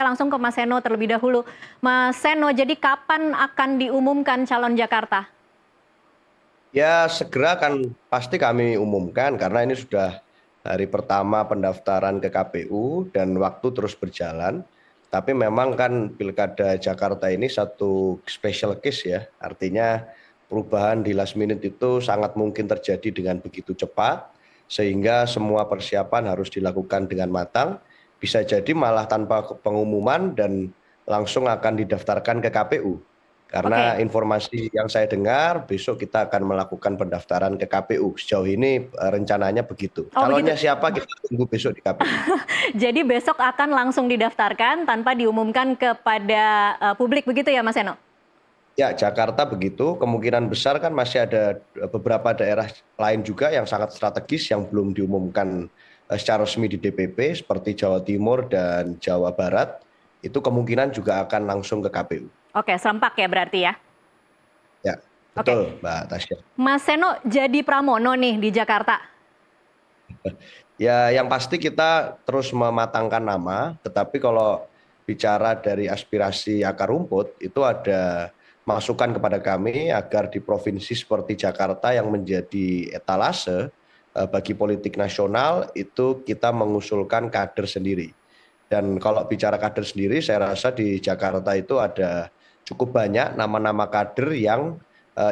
Langsung ke Mas Seno terlebih dahulu. Mas Seno, jadi kapan akan diumumkan calon Jakarta? Ya, segera kan pasti kami umumkan karena ini sudah hari pertama pendaftaran ke KPU dan waktu terus berjalan. Tapi memang kan Pilkada Jakarta ini satu special case ya. Artinya perubahan di last minute itu sangat mungkin terjadi dengan begitu cepat sehingga semua persiapan harus dilakukan dengan matang. Bisa jadi malah tanpa pengumuman dan langsung akan didaftarkan ke KPU. Oke, Karena informasi yang saya dengar, besok kita akan melakukan pendaftaran ke KPU. Sejauh ini rencananya begitu. oh begitu. Calonnya siapa kita tunggu besok di KPU. Jadi besok akan langsung didaftarkan tanpa diumumkan kepada publik begitu ya Mas Seno? Ya, Jakarta begitu. Kemungkinan besar kan masih ada beberapa daerah lain juga yang sangat strategis yang belum diumumkan secara resmi di DPP seperti Jawa Timur dan Jawa Barat. Itu kemungkinan juga akan langsung ke KPU. Oke, serempak ya berarti ya. Ya, Oke, betul Mbak Tasya. Mas Seno jadi Pramono nih di Jakarta. Ya, yang pasti kita terus mematangkan nama, tetapi kalau bicara dari aspirasi akar rumput, itu ada masukan kepada kami agar di provinsi seperti Jakarta yang menjadi etalase bagi politik nasional, itu kita mengusulkan kader sendiri. Dan kalau bicara kader sendiri, saya rasa di Jakarta itu ada cukup banyak nama-nama kader yang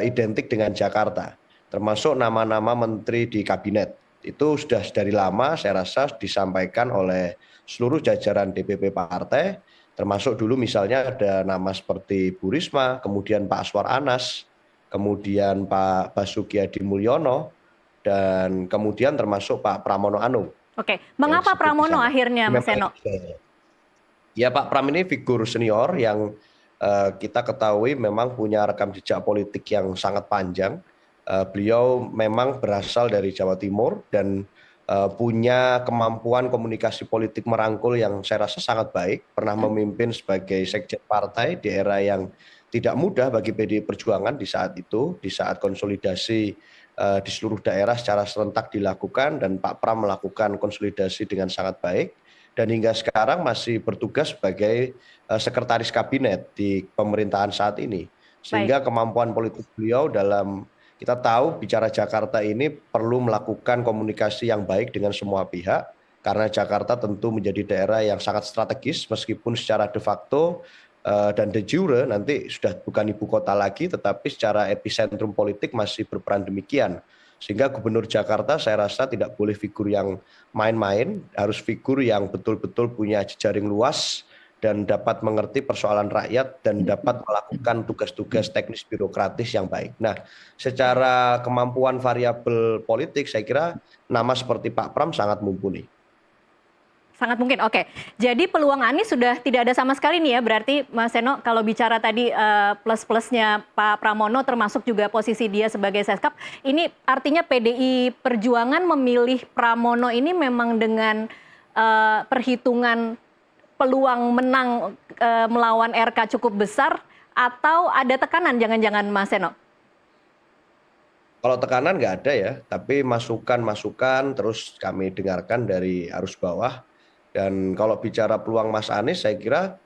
identik dengan Jakarta, termasuk nama-nama menteri di kabinet. Itu sudah dari lama saya rasa disampaikan oleh seluruh jajaran DPP partai, termasuk dulu misalnya ada nama seperti Bu Risma, kemudian Pak Aswar Anas, kemudian Pak Basuki Hadi Mulyono, dan kemudian termasuk Pak Pramono Anung Oke, yang mengapa disebut di Pramono sana. akhirnya Mas Memang Seno? ya Pak Pram ini figur senior yang kita ketahui memang punya rekam jejak politik yang sangat panjang. Beliau memang berasal dari Jawa Timur dan punya kemampuan komunikasi politik merangkul yang saya rasa sangat baik. Pernah memimpin sebagai sekjen partai di era yang tidak mudah bagi PDI Perjuangan di saat itu, di saat konsolidasi di seluruh daerah secara serentak dilakukan dan Pak Pram melakukan konsolidasi dengan sangat baik dan hingga sekarang masih bertugas sebagai sekretaris kabinet di pemerintahan saat ini. Baik, Sehingga kemampuan politik beliau dalam kita tahu bicara Jakarta ini perlu melakukan komunikasi yang baik dengan semua pihak karena Jakarta tentu menjadi daerah yang sangat strategis meskipun secara de facto dan de jure nanti sudah bukan ibu kota lagi tetapi secara epicentrum politik masih berperan demikian. Sehingga Gubernur Jakarta saya rasa tidak boleh figur yang main-main, harus figur yang betul-betul punya jejaring luas dan dapat mengerti persoalan rakyat dan dapat melakukan tugas-tugas teknis birokratis yang baik. Nah, baik. secara kemampuan variabel politik saya kira nama seperti Pak Pram sangat mumpuni. Sangat mungkin, oke. Jadi peluang Anies sudah tidak ada sama sekali nih ya, berarti Mas Seno kalau bicara tadi plus-plusnya Pak Pramono termasuk juga posisi dia sebagai Seskap, ini artinya PDI Perjuangan memilih Pramono ini memang dengan perhitungan peluang menang melawan RK cukup besar atau ada tekanan jangan-jangan Mas Seno? Kalau tekanan nggak ada ya, tapi masukan-masukan terus kami dengarkan dari arus bawah. Dan kalau bicara peluang Mas Anies, saya kira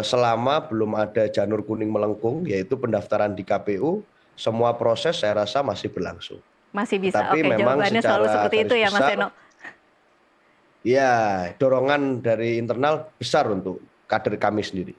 selama belum ada janur kuning melengkung, yaitu pendaftaran di KPU, semua proses saya rasa masih berlangsung. Masih bisa, Tetapi oke, memang jawabannya selalu secara seperti itu garis ya Mas besar, Seno. ya dorongan dari internal besar untuk kader kami sendiri.